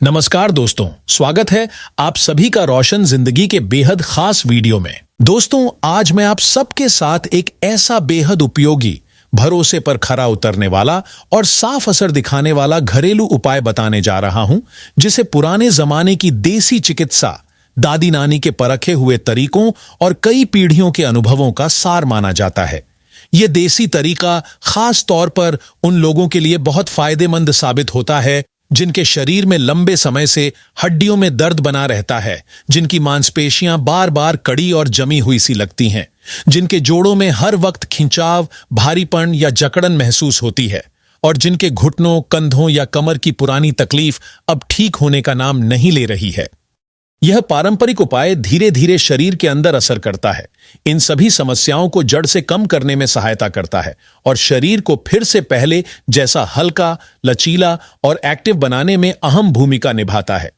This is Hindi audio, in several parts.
नमस्कार दोस्तों, स्वागत है आप सभी का रोशन जिंदगी के बेहद खास वीडियो में। दोस्तों, आज मैं आप सबके साथ एक ऐसा बेहद उपयोगी, भरोसे पर खरा उतरने वाला और साफ असर दिखाने वाला घरेलू उपाय बताने जा रहा हूं, जिसे पुराने जमाने की देसी चिकित्सा, दादी नानी के परखे हुए तरीकों और कई पीढ़ियों के अनुभवों का सार माना जाता है। ये देसी तरीका खास तौर पर उन लोगों के लिए बहुत फायदेमंद साबित होता है जिनके शरीर में लंबे समय से हड्डियों में दर्द बना रहता है, जिनकी मांसपेशियां बार बार कड़ी और जमी हुई सी लगती हैं, जिनके जोड़ों में हर वक्त खिंचाव, भारीपन या जकड़न महसूस होती है और जिनके घुटनों, कंधों या कमर की पुरानी तकलीफ अब ठीक होने का नाम नहीं ले रही है। यह पारंपरिक उपाय धीरे धीरे शरीर के अंदर असर करता है, इन सभी समस्याओं को जड़ से कम करने में सहायता करता है और शरीर को फिर से पहले जैसा हल्का, लचीला और एक्टिव बनाने में अहम भूमिका निभाता है।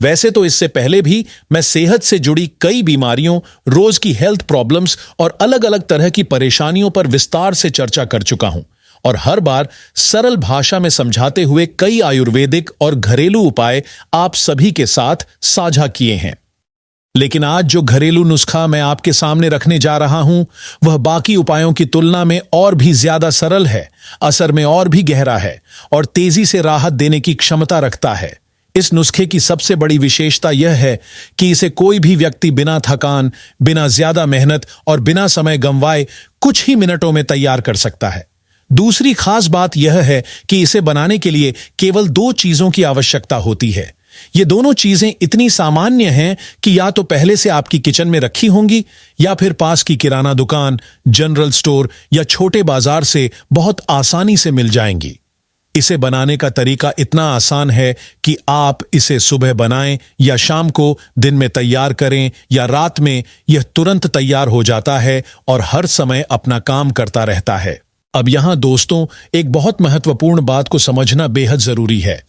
वैसे तो इससे पहले भी मैं सेहत से जुड़ी कई बीमारियों, रोज की हेल्थ प्रॉब्लम्स और अलग अलग तरह की परेशानियों पर विस्तार से चर्चा कर चुका हूं और हर बार सरल भाषा में समझाते हुए कई आयुर्वेदिक और घरेलू उपाय आप सभी के साथ साझा किए हैं। लेकिन आज जो घरेलू नुस्खा मैं आपके सामने रखने जा रहा हूं, वह बाकी उपायों की तुलना में और भी ज्यादा सरल है, असर में और भी गहरा है और तेजी से राहत देने की क्षमता रखता है। इस नुस्खे की सबसे बड़ी विशेषता यह है कि इसे कोई भी व्यक्ति बिना थकान, बिना ज्यादा मेहनत और बिना समय गंवाए कुछ ही मिनटों में तैयार कर सकता है। दूसरी खास बात यह है कि इसे बनाने के लिए केवल 2 चीजों की आवश्यकता होती है। ये दोनों चीजें इतनी सामान्य हैं कि या तो पहले से आपकी किचन में रखी होंगी या फिर पास की किराना दुकान, जनरल स्टोर या छोटे बाजार से बहुत आसानी से मिल जाएंगी। इसे बनाने का तरीका इतना आसान है कि आप इसे सुबह बनाएं या शाम को, दिन में तैयार करें या रात में, यह तुरंत तैयार हो जाता है और हर समय अपना काम करता रहता है। अब यहां दोस्तों, एक बहुत महत्वपूर्ण बात को समझना बेहद जरूरी है।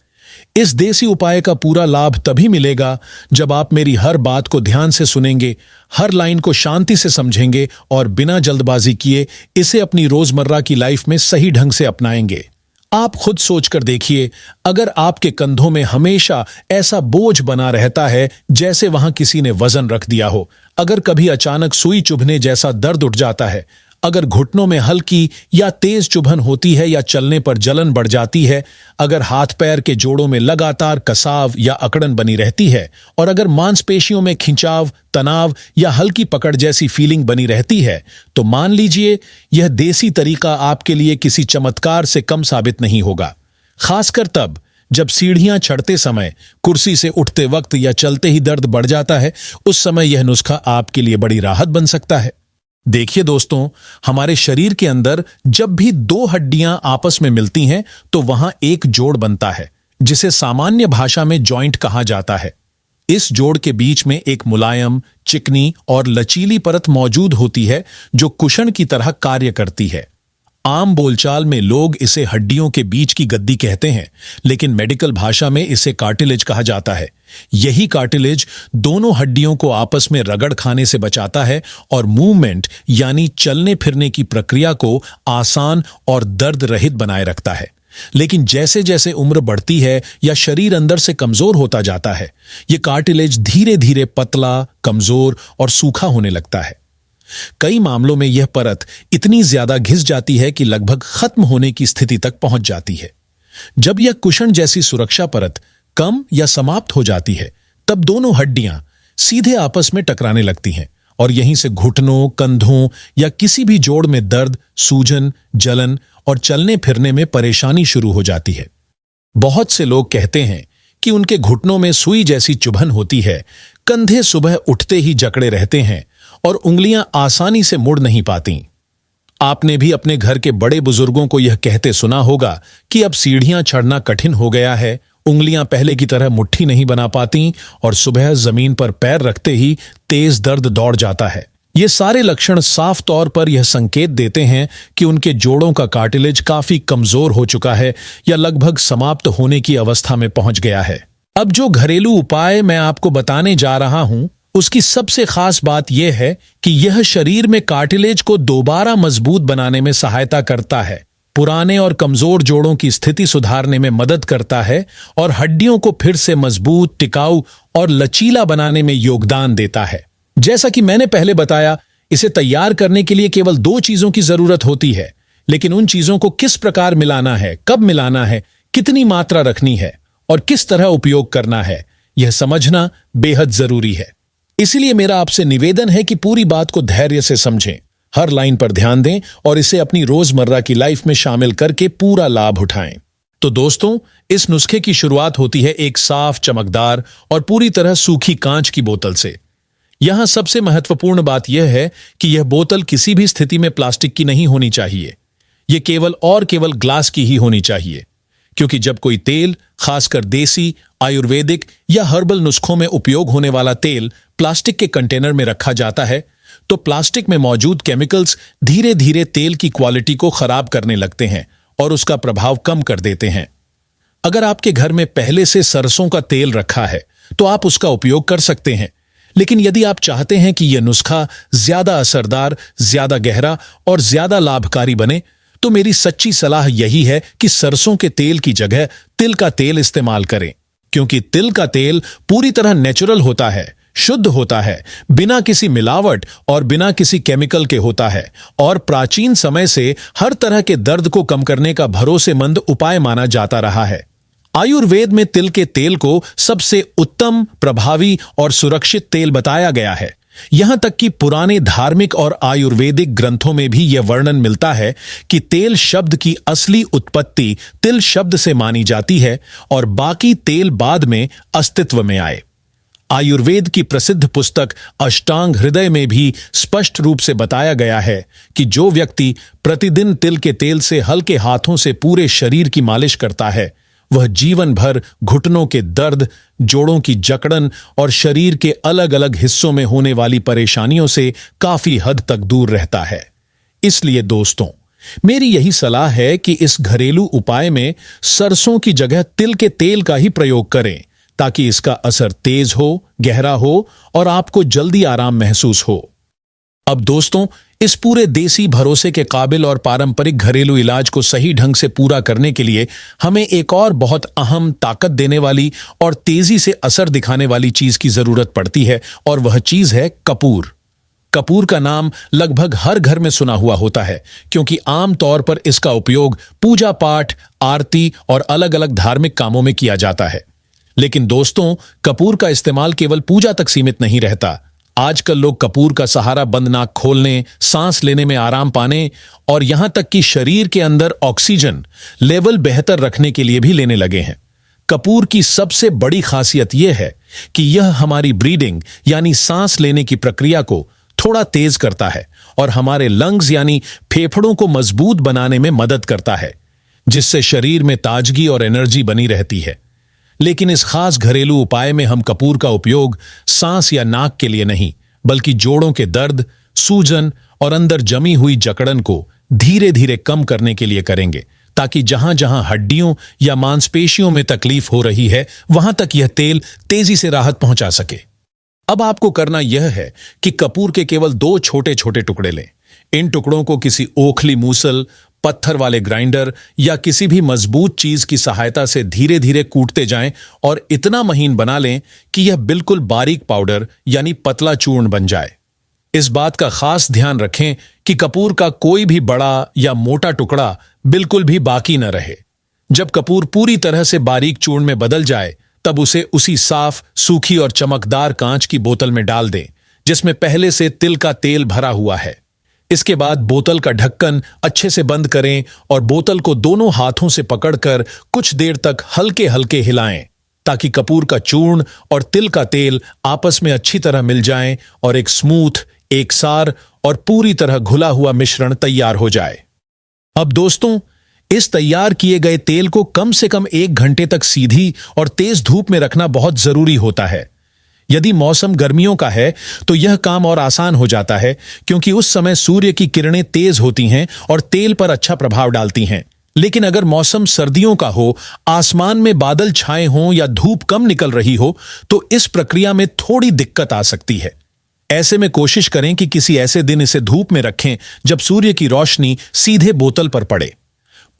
इस देसी उपाय का पूरा लाभ तभी मिलेगा जब आप मेरी हर बात को ध्यान से सुनेंगे, हर लाइन को शांति से समझेंगे और बिना जल्दबाजी किए इसे अपनी रोजमर्रा की लाइफ में सही ढंग से अपनाएंगे। आप खुद सोचकर देखिए, अगर आपके कंधों में हमेशा ऐसा बोझ बना रहता है जैसे वहां किसी ने वजन रख दिया हो, अगर कभी अचानक सुई चुभने जैसा दर्द उठ जाता है, अगर घुटनों में हल्की या तेज चुभन होती है या चलने पर जलन बढ़ जाती है, अगर हाथ पैर के जोड़ों में लगातार कसाव या अकड़न बनी रहती है और अगर मांसपेशियों में खिंचाव, तनाव या हल्की पकड़ जैसी फीलिंग बनी रहती है, तो मान लीजिए यह देसी तरीका आपके लिए किसी चमत्कार से कम साबित नहीं होगा। खासकर तब जब सीढ़ियां चढ़ते समय, कुर्सी से उठते वक्त या चलते ही दर्द बढ़ जाता है, उस समय यह नुस्खा आपके लिए बड़ी राहत बन सकता है। देखिए दोस्तों, हमारे शरीर के अंदर जब भी 2 हड्डियां आपस में मिलती हैं तो वहां एक जोड़ बनता है, जिसे सामान्य भाषा में जॉइंट कहा जाता है। इस जोड़ के बीच में एक मुलायम, चिकनी और लचीली परत मौजूद होती है जो कुशन की तरह कार्य करती है। आम बोलचाल में लोग इसे हड्डियों के बीच की गद्दी कहते हैं, लेकिन मेडिकल भाषा में इसे कार्टिलेज कहा जाता है। यही कार्टिलेज दोनों हड्डियों को आपस में रगड़ खाने से बचाता है और मूवमेंट यानी चलने फिरने की प्रक्रिया को आसान और दर्द रहित बनाए रखता है। लेकिन जैसे जैसे उम्र बढ़ती है या शरीर अंदर से कमजोर होता जाता है, ये कार्टिलेज धीरे धीरे पतला, कमजोर और सूखा होने लगता है। कई मामलों में यह परत इतनी ज्यादा घिस जाती है कि लगभग खत्म होने की स्थिति तक पहुंच जाती है। जब यह कुशन जैसी सुरक्षा परत कम या समाप्त हो जाती है, तब दोनों हड्डियां सीधे आपस में टकराने लगती हैं और यहीं से घुटनों, कंधों या किसी भी जोड़ में दर्द, सूजन, जलन और चलने फिरने में परेशानी शुरू हो जाती है। बहुत से लोग कहते हैं कि उनके घुटनों में सुई जैसी चुभन होती है, कंधे सुबह उठते ही जकड़े रहते हैं और उंगलियां आसानी से मुड़ नहीं पाती। आपने भी अपने घर के बड़े बुजुर्गों को यह कहते सुना होगा कि अब सीढ़ियां चढ़ना कठिन हो गया है, उंगलियां पहले की तरह मुट्ठी नहीं बना पाती और सुबह जमीन पर पैर रखते ही तेज दर्द दौड़ जाता है। ये सारे लक्षण साफ तौर पर यह संकेत देते हैं कि उनके जोड़ों का कार्टिलेज काफी कमजोर हो चुका है या लगभग समाप्त होने की अवस्था में पहुंच गया है। अब जो घरेलू उपाय मैं आपको बताने जा रहा हूं, उसकी सबसे खास बात यह है कि यह शरीर में कार्टिलेज को दोबारा मजबूत बनाने में सहायता करता है। पुराने और कमजोर जोड़ों की स्थिति सुधारने में मदद करता है और हड्डियों को फिर से मजबूत, टिकाऊ और लचीला बनाने में योगदान देता है। जैसा कि मैंने पहले बताया, इसे तैयार करने के लिए केवल 2 चीजों की जरूरत होती है, लेकिन उन चीजों को किस प्रकार मिलाना है, कब मिलाना है, कितनी मात्रा रखनी है और किस तरह उपयोग करना है, यह समझना बेहद जरूरी है। इसलिए मेरा आपसे निवेदन है कि पूरी बात को धैर्य से समझें, हर लाइन पर ध्यान दें और इसे अपनी रोजमर्रा की लाइफ में शामिल करके पूरा लाभ उठाएं। तो दोस्तों, इस नुस्खे की शुरुआत होती है एक साफ, चमकदार और पूरी तरह सूखी कांच की बोतल से। यहां सबसे महत्वपूर्ण बात यह है कि यह बोतल किसी भी स्थिति में प्लास्टिक की नहीं होनी चाहिए। यह केवल ग्लास की ही होनी चाहिए, क्योंकि जब कोई तेल, खासकर देसी, आयुर्वेदिक या हर्बल नुस्खों में उपयोग होने वाला तेल प्लास्टिक के कंटेनर में रखा जाता है, तो प्लास्टिक में मौजूद केमिकल्स धीरे धीरे तेल की क्वालिटी को खराब करने लगते हैं और उसका प्रभाव कम कर देते हैं। अगर आपके घर में पहले से सरसों का तेल रखा है तो आप उसका उपयोग कर सकते हैं, लेकिन यदि आप चाहते हैं कि यह नुस्खा ज्यादा असरदार, ज्यादा गहरा और ज्यादा लाभकारी बने, तो मेरी सच्ची सलाह यही है कि सरसों के तेल की जगह तिल का तेल इस्तेमाल करें, क्योंकि तिल का तेल पूरी तरह नेचुरल होता है, शुद्ध होता है, बिना किसी मिलावट और बिना किसी केमिकल के होता है और प्राचीन समय से हर तरह के दर्द को कम करने का भरोसेमंद उपाय माना जाता रहा है। आयुर्वेद में तिल के तेल को सबसे उत्तम, प्रभावी और सुरक्षित तेल बताया गया है। यहां तक कि पुराने धार्मिक और आयुर्वेदिक ग्रंथों में भी यह वर्णन मिलता है कि तेल शब्द की असली उत्पत्ति तिल शब्द से मानी जाती है और बाकी तेल बाद में अस्तित्व में आए। आयुर्वेद की प्रसिद्ध पुस्तक अष्टांग हृदय में भी स्पष्ट रूप से बताया गया है कि जो व्यक्ति प्रतिदिन तिल के तेल से हल्के हाथों से पूरे शरीर की मालिश करता है, वह जीवन भर घुटनों के दर्द, जोड़ों की जकड़न और शरीर के अलग अलग हिस्सों में होने वाली परेशानियों से काफी हद तक दूर रहता है। इसलिए दोस्तों, मेरी यही सलाह है कि इस घरेलू उपाय में सरसों की जगह तिल के तेल का ही प्रयोग करें, ताकि इसका असर तेज हो, गहरा हो और आपको जल्दी आराम महसूस हो। अब दोस्तों, इस पूरे देसी, भरोसे के काबिल और पारंपरिक घरेलू इलाज को सही ढंग से पूरा करने के लिए हमें एक और बहुत अहम, ताकत देने वाली और तेजी से असर दिखाने वाली चीज की जरूरत पड़ती है, और वह चीज है कपूर। कपूर का नाम लगभग हर घर में सुना हुआ होता है, क्योंकि आमतौर पर इसका उपयोग पूजा पाठ, आरती और अलग अलग धार्मिक कामों में किया जाता है। लेकिन दोस्तों, कपूर का इस्तेमाल केवल पूजा तक सीमित नहीं रहता। आजकल लोग कपूर का सहारा बंद नाक खोलने, सांस लेने में आराम पाने और यहां तक कि शरीर के अंदर ऑक्सीजन लेवल बेहतर रखने के लिए भी लेने लगे हैं। कपूर की सबसे बड़ी खासियत यह है कि यह हमारी ब्रीदिंग यानी सांस लेने की प्रक्रिया को थोड़ा तेज करता है और हमारे लंग्स यानी फेफड़ों को मजबूत बनाने में मदद करता है, जिससे शरीर में ताजगी और एनर्जी बनी रहती है। लेकिन इस खास घरेलू उपाय में हम कपूर का उपयोग सांस या नाक के लिए नहीं, बल्कि जोड़ों के दर्द, सूजन और अंदर जमी हुई जकड़न को धीरे धीरे कम करने के लिए करेंगे, ताकि जहां जहां हड्डियों या मांसपेशियों में तकलीफ हो रही है, वहां तक यह तेल तेजी से राहत पहुंचा सके। अब आपको करना यह है कि कपूर के केवल 2 छोटे छोटे टुकड़े लें। इन टुकड़ों को किसी ओखली मूसल, पत्थर वाले ग्राइंडर या किसी भी मजबूत चीज की सहायता से धीरे धीरे कूटते जाएं और इतना महीन बना लें कि यह बिल्कुल बारीक पाउडर यानी पतला चूर्ण बन जाए। इस बात का खास ध्यान रखें कि कपूर का कोई भी बड़ा या मोटा टुकड़ा बिल्कुल भी बाकी न रहे। जब कपूर पूरी तरह से बारीक चूर्ण में बदल जाए, तब उसे उसी साफ, सूखी और चमकदार कांच की बोतल में डाल दें, जिसमें पहले से तिल का तेल भरा हुआ है। इसके बाद बोतल का ढक्कन अच्छे से बंद करें और बोतल को दोनों हाथों से पकड़कर कुछ देर तक हल्के हल्के हिलाएं, ताकि कपूर का चूर्ण और तिल का तेल आपस में अच्छी तरह मिल जाएं और एक स्मूथ, एकसार और पूरी तरह घुला हुआ मिश्रण तैयार हो जाए। अब दोस्तों, इस तैयार किए गए तेल को कम से कम 1 घंटे तक सीधी और तेज धूप में रखना बहुत जरूरी होता है। यदि मौसम गर्मियों का है तो यह काम और आसान हो जाता है, क्योंकि उस समय सूर्य की किरणें तेज होती हैं और तेल पर अच्छा प्रभाव डालती हैं। लेकिन अगर मौसम सर्दियों का हो, आसमान में बादल छाए हों या धूप कम निकल रही हो, तो इस प्रक्रिया में थोड़ी दिक्कत आ सकती है। ऐसे में कोशिश करें कि किसी ऐसे दिन इसे धूप में रखें जब सूर्य की रोशनी सीधे बोतल पर पड़े।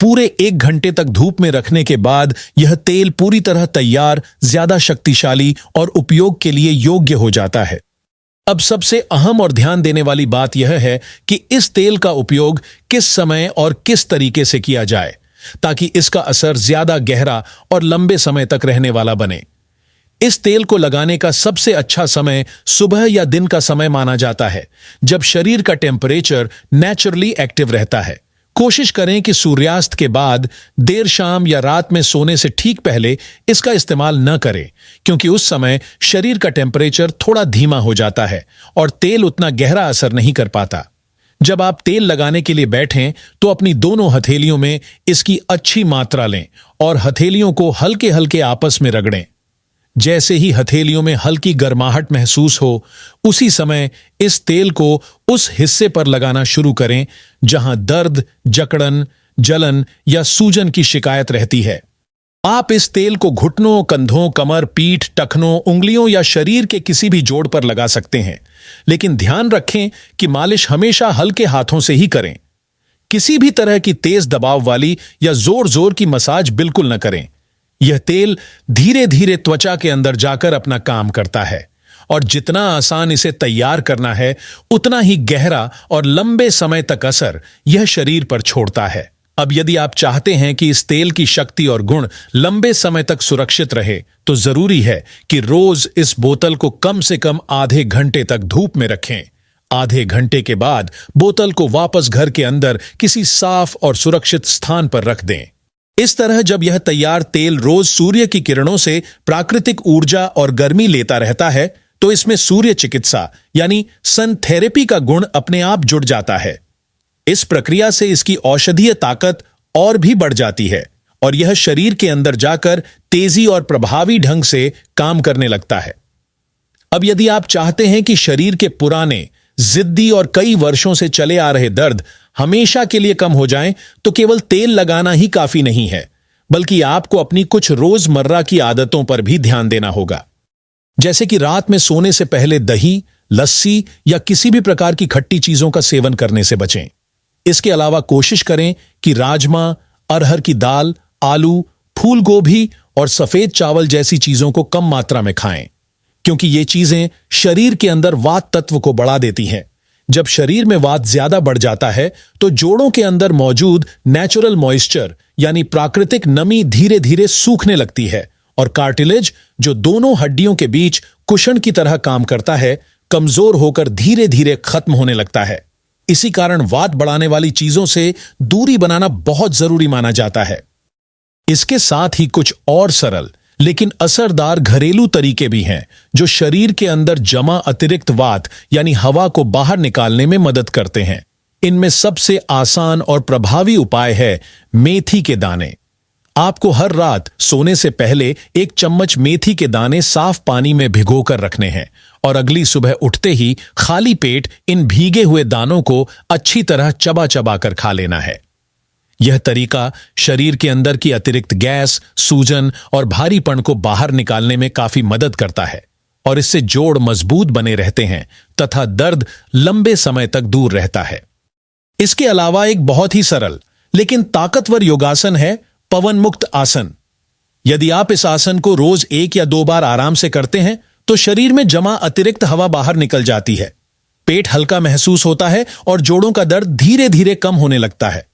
पूरे 1 घंटे तक धूप में रखने के बाद यह तेल पूरी तरह तैयार, ज्यादा शक्तिशाली और उपयोग के लिए योग्य हो जाता है। अब सबसे अहम और ध्यान देने वाली बात यह है कि इस तेल का उपयोग किस समय और किस तरीके से किया जाए ताकि इसका असर ज्यादा गहरा और लंबे समय तक रहने वाला बने। इस तेल को लगाने का सबसे अच्छा समय सुबह या दिन का समय माना जाता है, जब शरीर का टेम्परेचर नेचुरली एक्टिव रहता है। कोशिश करें कि सूर्यास्त के बाद, देर शाम या रात में सोने से ठीक पहले इसका इस्तेमाल न करें, क्योंकि उस समय शरीर का टेम्परेचर थोड़ा धीमा हो जाता है और तेल उतना गहरा असर नहीं कर पाता। जब आप तेल लगाने के लिए बैठें तो अपनी दोनों हथेलियों में इसकी अच्छी मात्रा लें और हथेलियों को हल्के हल्के आपस में रगड़ें। जैसे ही हथेलियों में हल्की गर्माहट महसूस हो, उसी समय इस तेल को उस हिस्से पर लगाना शुरू करें जहां दर्द, जकड़न, जलन या सूजन की शिकायत रहती है। आप इस तेल को घुटनों, कंधों, कमर, पीठ, टखनों, उंगलियों या शरीर के किसी भी जोड़ पर लगा सकते हैं, लेकिन ध्यान रखें कि मालिश हमेशा हल्के हाथों से ही करें। किसी भी तरह की तेज दबाव वाली या जोर जोर की मसाज बिल्कुल न करें। यह तेल धीरे धीरे त्वचा के अंदर जाकर अपना काम करता है और जितना आसान इसे तैयार करना है, उतना ही गहरा और लंबे समय तक असर यह शरीर पर छोड़ता है। अब यदि आप चाहते हैं कि इस तेल की शक्ति और गुण लंबे समय तक सुरक्षित रहे, तो जरूरी है कि रोज इस बोतल को कम से कम आधे घंटे तक धूप में रखें। आधे घंटे के बाद बोतल को वापस घर के अंदर किसी साफ और सुरक्षित स्थान पर रख दें। इस तरह जब यह तैयार तेल रोज सूर्य की किरणों से प्राकृतिक ऊर्जा और गर्मी लेता रहता है, तो इसमें सूर्य चिकित्सा यानी सन थेरेपी का गुण अपने आप जुड़ जाता है। इस प्रक्रिया से इसकी औषधीय ताकत और भी बढ़ जाती है और यह शरीर के अंदर जाकर तेजी और प्रभावी ढंग से काम करने लगता है। अब यदि आप चाहते हैं कि शरीर के पुराने, जिद्दी और कई वर्षों से चले आ रहे दर्द हमेशा के लिए कम हो जाएं, तो केवल तेल लगाना ही काफी नहीं है, बल्कि आपको अपनी कुछ रोजमर्रा की आदतों पर भी ध्यान देना होगा। जैसे कि रात में सोने से पहले दही, लस्सी या किसी भी प्रकार की खट्टी चीजों का सेवन करने से बचें। इसके अलावा कोशिश करें कि राजमा, अरहर की दाल, आलू, फूल गोभी और सफेद चावल जैसी चीजों को कम मात्रा में खाएं, क्योंकि ये चीजें शरीर के अंदर वात तत्व को बढ़ा देती हैं। जब शरीर में वात ज्यादा बढ़ जाता है, तो जोड़ों के अंदर मौजूद नेचुरल मॉइस्चर यानी प्राकृतिक नमी धीरे धीरे सूखने लगती है और कार्टिलेज, जो दोनों हड्डियों के बीच कुशन की तरह काम करता है, कमजोर होकर धीरे धीरे खत्म होने लगता है। इसी कारण वात बढ़ाने वाली चीजों से दूरी बनाना बहुत जरूरी माना जाता है। इसके साथ ही कुछ और सरल लेकिन असरदार घरेलू तरीके भी हैं, जो शरीर के अंदर जमा अतिरिक्त वात यानी हवा को बाहर निकालने में मदद करते हैं। इनमें सबसे आसान और प्रभावी उपाय है मेथी के दाने। आपको हर रात सोने से पहले 1 चम्मच मेथी के दाने साफ पानी में भिगोकर रखने हैं और अगली सुबह उठते ही खाली पेट इन भीगे हुए दानों को अच्छी तरह चबा चबा कर खा लेना है। यह तरीका शरीर के अंदर की अतिरिक्त गैस, सूजन और भारीपन को बाहर निकालने में काफी मदद करता है और इससे जोड़ मजबूत बने रहते हैं तथा दर्द लंबे समय तक दूर रहता है। इसके अलावा एक बहुत ही सरल लेकिन ताकतवर योगासन है पवन मुक्त आसन। यदि आप इस आसन को रोज 1 या 2 बार आराम से करते हैं, तो शरीर में जमा अतिरिक्त हवा बाहर निकल जाती है, पेट हल्का महसूस होता है और जोड़ों का दर्द धीरे धीरे कम होने लगता है।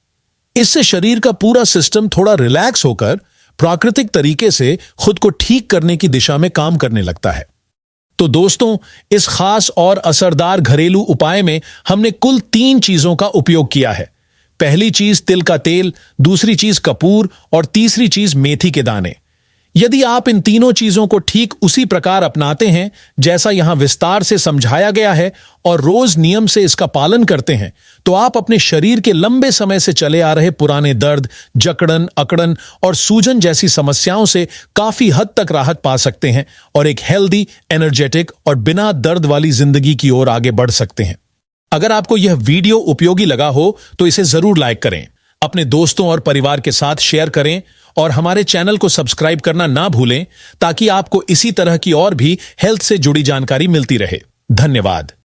इससे शरीर का पूरा सिस्टम थोड़ा रिलैक्स होकर प्राकृतिक तरीके से खुद को ठीक करने की दिशा में काम करने लगता है। तो दोस्तों, इस खास और असरदार घरेलू उपाय में हमने कुल 3 चीजों का उपयोग किया है। पहली चीज तिल का तेल, दूसरी चीज कपूर और तीसरी चीज मेथी के दाने। यदि आप इन तीनों चीजों को ठीक उसी प्रकार अपनाते हैं जैसा यहां विस्तार से समझाया गया है और रोज नियम से इसका पालन करते हैं, तो आप अपने शरीर के लंबे समय से चले आ रहे पुराने दर्द, जकड़न, अकड़न और सूजन जैसी समस्याओं से काफी हद तक राहत पा सकते हैं और एक हेल्दी, एनर्जेटिक और बिना दर्द वाली जिंदगी की ओर आगे बढ़ सकते हैं। अगर आपको यह वीडियो उपयोगी लगा हो तो इसे जरूर लाइक करें, अपने दोस्तों और परिवार के साथ शेयर करें और हमारे चैनल को सब्सक्राइब करना ना भूलें, ताकि आपको इसी तरह की और भी हेल्थ से जुड़ी जानकारी मिलती रहे। धन्यवाद।